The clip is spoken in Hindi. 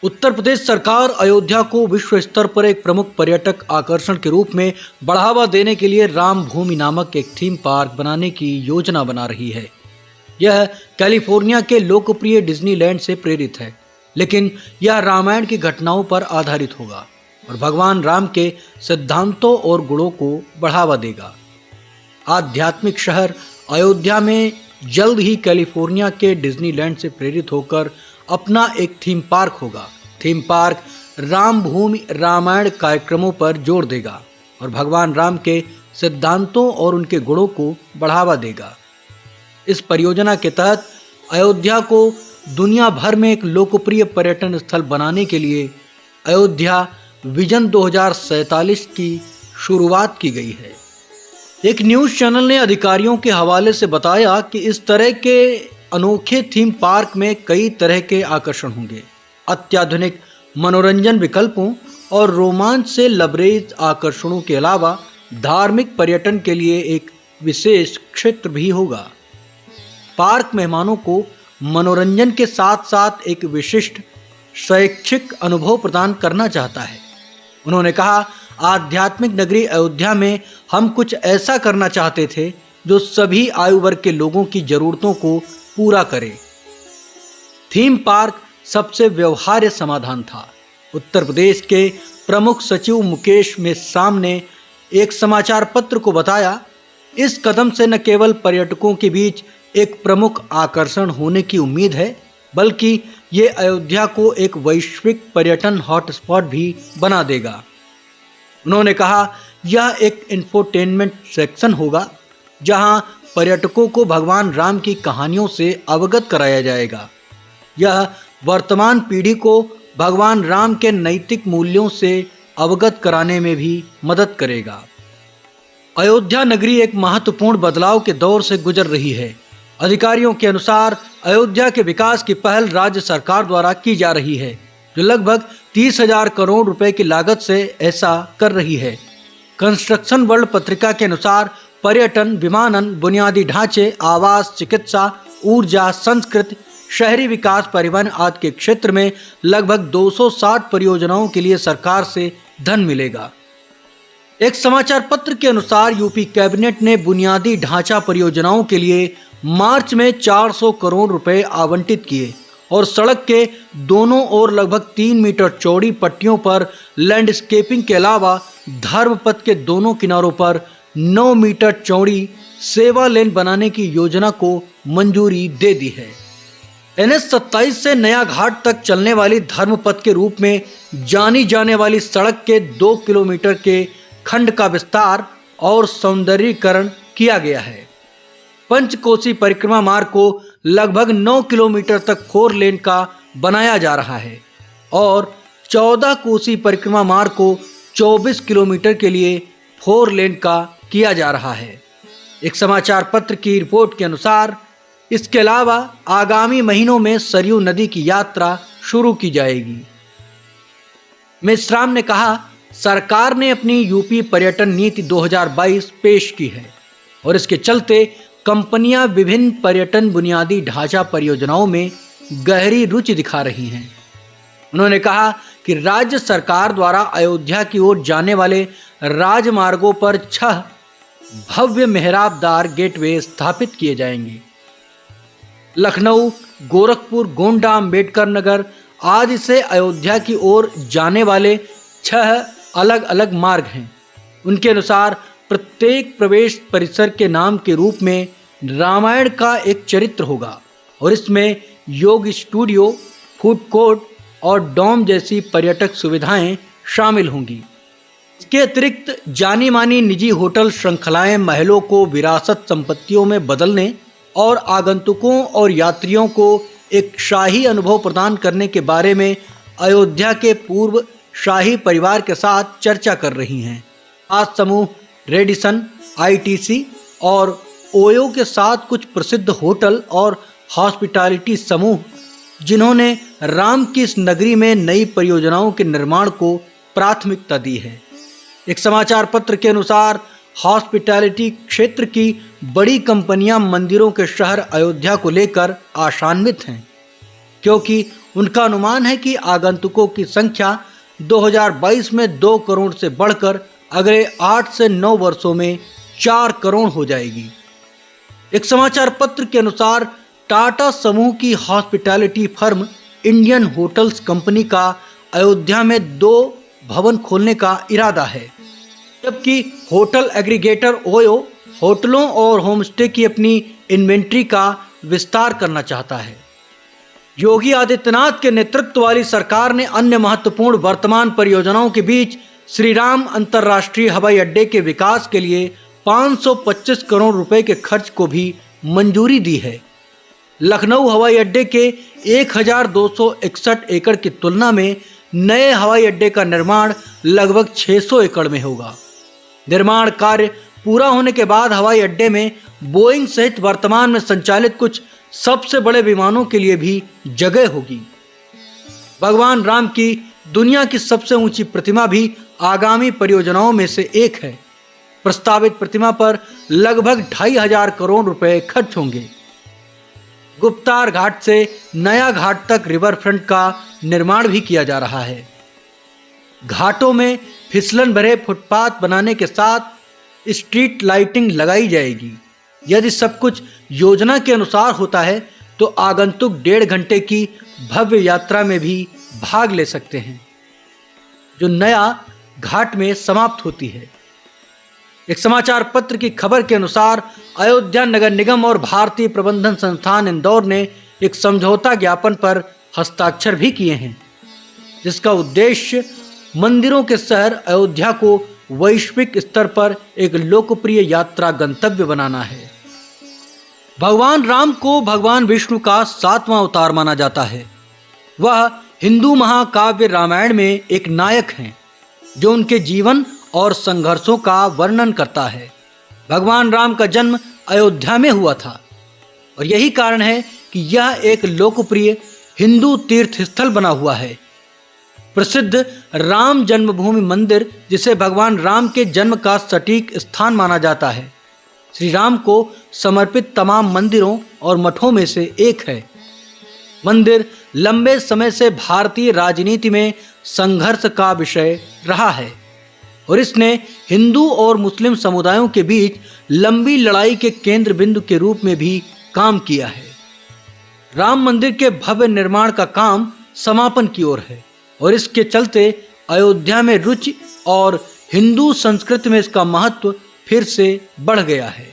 उत्तर प्रदेश सरकार अयोध्या को विश्व स्तर पर एक प्रमुख पर्यटक आकर्षण के रूप में बढ़ावा देने के लिए राम भूमि नामक एक थीम पार्क बनाने की योजना बना रही है। यह कैलिफोर्निया के लोकप्रिय डिज्नीलैंड से प्रेरित है, लेकिन यह रामायण की घटनाओं पर आधारित होगा और भगवान राम के सिद्धांतों और गुणों को बढ़ावा देगा। आध्यात्मिक शहर अयोध्या में जल्द ही कैलिफोर्निया के डिज्नीलैंड से प्रेरित होकर अपना एक थीम पार्क होगा। थीम पार्क राम भूमि रामायण कार्यक्रमों पर जोर देगा और भगवान राम के सिद्धांतों और उनके गुणों को बढ़ावा देगा। इस परियोजना के तहत अयोध्या को दुनिया भर में एक लोकप्रिय पर्यटन स्थल बनाने के लिए अयोध्या विजन 2047 की शुरुआत की गई है। एक न्यूज़ चैनल ने अधिकारियों के हवाले से बताया कि इस तरह के अनोखे थीम पार्क में कई तरह के आकर्षण होंगे। अत्याधुनिक मनोरंजन विकल्पों और रोमांच से लबरेज आकर्षणों के अलावा धार्मिक पर्यटन के लिए एक विशेष क्षेत्र भी होगा। पार्क मेहमानों को मनोरंजन के साथ साथ एक विशिष्ट शैक्षिक अनुभव प्रदान करना चाहता है। उन्होंने कहा, आध्यात्मिक नगरी अयोध्या में हम कुछ ऐसा करना चाहते थे जो सभी आयु वर्ग के लोगों की जरूरतों को पूरा करे। थीम पार्क सबसे व्यवहार्य समाधान था। उत्तर प्रदेश के प्रमुख सचिव मुकेश मेश्राम ने एक समाचार पत्र को बताया, इस कदम से न केवल पर्यटकों के बीच एक प्रमुख आकर्षण होने की उम्मीद है, बल्कि ये अयोध्या को एक वैश्विक पर्यटन हॉटस्पॉट भी बना देगा। उन्होंने कहा, यह एक इंफोटेनमेंट सेक्शन होगा जहां पर्यटकों को भगवान राम की कहानियों से अवगत कराया जाएगा। यह वर्तमान पीढ़ी को भगवान राम के नैतिक मूल्यों से अवगत कराने में भी मदद करेगा। अयोध्या नगरी एक महत्वपूर्ण बदलाव के दौर से गुजर रही है। अधिकारियों के अनुसार अयोध्या के विकास की पहल राज्य सरकार द्वारा की जा रही है, जो लगभग 30,000 करोड़ रुपए की लागत से ऐसा कर रही है। कंस्ट्रक्शन वर्ल्ड पत्रिका के अनुसार पर्यटन, विमानन, बुनियादी ढांचे, आवास, चिकित्सा, ऊर्जा, संस्कृति, शहरी विकास, परिवहन आदि के क्षेत्र में लगभग 260 परियोजनाओं के लिए सरकार से धन मिलेगा। एक समाचार पत्र के अनुसार यूपी कैबिनेट ने बुनियादी ढांचा परियोजनाओं के लिए मार्च में 400 करोड़ रुपए आवंटित किए और सड़क के दोनों ओर लगभग 3 मीटर चौड़ी पट्टियों पर लैंडस्केपिंग के अलावा धर्मपथ के दोनों किनारों पर 9 मीटर चौड़ी सेवा लेन बनाने की योजना को मंजूरी दे दी है। NH 27 से नया घाट तक चलने वाली धर्मपथ के रूप में जानी जाने वाली सड़क के 2 किलोमीटर के खंड का विस्तार और सौंदर्यीकरण किया गया है। पंचकोसी परिक्रमा मार्ग को लगभग 9 किलोमीटर तक 4 लेन का बनाया जा रहा है और 14 कोसी परिक्रमा मार्ग को 24 किलोमीटर के लिए 4 लेन का किया जा रहा है। एक समाचार पत्र की रिपोर्ट के अनुसार इसके अलावा आगामी महीनों में सरयू नदी की यात्रा शुरू की जाएगी। मेश्राम ने कहा, सरकार ने अपनी यूपी पर्यटन नीति 2022 पेश की है और इसके चलते कंपनियां विभिन्न पर्यटन बुनियादी ढांचा परियोजनाओं में गहरी रुचि दिखा रही हैं। उन्होंने कहा कि राज्य सरकार द्वारा अयोध्या की ओर जाने वाले राजमार्गों पर 6 भव्य मेहराबदार गेटवे स्थापित किए जाएंगे। लखनऊ, गोरखपुर, गोंडा, अम्बेडकर नगर आदि से अयोध्या की ओर जाने वाले 6 अलग अलग मार्ग हैं। उनके अनुसार प्रत्येक प्रवेश परिसर के नाम के रूप में रामायण का एक चरित्र होगा और इसमें योग स्टूडियो, फूड कोर्ट और डॉम जैसी पर्यटक सुविधाएं शामिल होंगी। इसके अतिरिक्त जानी मानी निजी होटल श्रृंखलाएं महलों को विरासत संपत्तियों में बदलने और आगंतुकों और यात्रियों को एक शाही अनुभव प्रदान करने के बारे में अयोध्या के पूर्व शाही परिवार के साथ चर्चा कर रही हैं। आज समूह रेडिसन, ITC और ओयो के साथ कुछ प्रसिद्ध होटल और हॉस्पिटैलिटी समूह, जिन्होंने राम की इस नगरी में नई परियोजनाओं के निर्माण को प्राथमिकता दी है। एक समाचार पत्र के अनुसार हॉस्पिटैलिटी क्षेत्र की बड़ी कंपनियां मंदिरों के शहर अयोध्या को लेकर आशान्वित हैं, क्योंकि उनका अनुमान है कि आगंतुकों की संख्या 2022 में 2 करोड़ से बढ़कर अगले 8 से 9 वर्षों में 4 करोड़ हो जाएगी। एक समाचार पत्र के अनुसार टाटा समूह की hospitality firm Indian hotels company का अयोध्या में 2 भवन खोलने का इरादा है, जबकि होटल एग्रीगेटर ओयो होटलों और होमस्टे की अपनी इन्वेंट्री का विस्तार करना चाहता है। योगी आदित्यनाथ के नेतृत्व वाली सरकार ने अन्य महत्वपूर्ण वर्तमान परियोजनाओं के बीच श्री राम अंतर्राष्ट्रीय हवाई अड्डे के विकास के लिए 525 करोड़ रुपए के खर्च को भी मंजूरी दी है। लखनऊ हवाई अड्डे के 1261 एकड़ की तुलना में नए हवाई अड्डे का निर्माण लगभग 600 एकड़ में होगा। निर्माण कार्य पूरा होने के बाद हवाई अड्डे में बोइंग सहित वर्तमान में संचालित कुछ सबसे बड़े विमानों के लिए भी जगह होगी। भगवान राम की दुनिया की सबसे ऊंची प्रतिमा भी आगामी परियोजनाओं में से एक है। प्रस्तावित प्रतिमा पर लगभग 2,500 करोड़ रुपए खर्च होंगे। गुप्तार घाट से नया घाट तक रिवर फ्रंट का निर्माण भी किया जा रहा है। घाटों में फिसलन भरे फुटपाथ बनाने के साथ स्ट्रीट लाइटिंग लगाई जाएगी। यदि सब कुछ योजना के अनुसार होता है तो आगंतुक 1.5 घंटे की भव्य यात्रा में भी भाग ले सकते हैं, जो नया घाट में समाप्त होती है। एक समाचार पत्र की खबर के अनुसार अयोध्या नगर निगम और भारतीय प्रबंधन संस्थान इंदौर ने एक समझौता ज्ञापन पर हस्ताक्षर भी किए हैं, जिसका उद्देश्य मंदिरों के शहर अयोध्या को वैश्विक स्तर पर एक लोकप्रिय यात्रा गंतव्य बनाना है। भगवान राम को भगवान विष्णु का 7वां अवतार माना जाता है। वह हिंदू महाकाव्य रामायण में एक नायक हैं, जो उनके जीवन और संघर्षों का वर्णन करता है। भगवान राम का जन्म अयोध्या में हुआ था और यही कारण है कि यह एक लोकप्रिय हिंदू तीर्थ स्थल बना हुआ है। प्रसिद्ध राम जन्मभूमि मंदिर, जिसे भगवान राम के जन्म का सटीक स्थान माना जाता है, श्री राम को समर्पित तमाम मंदिरों और मठों में से एक है। मंदिर लंबे समय से भारतीय राजनीति में संघर्ष का विषय रहा है और इसने हिंदू और मुस्लिम समुदायों के बीच लंबी लड़ाई के केंद्र बिंदु के रूप में भी काम किया है। राम मंदिर के भव्य निर्माण का काम समापन की ओर है और इसके चलते अयोध्या में रुचि और हिंदू संस्कृति में इसका महत्व फिर से बढ़ गया है।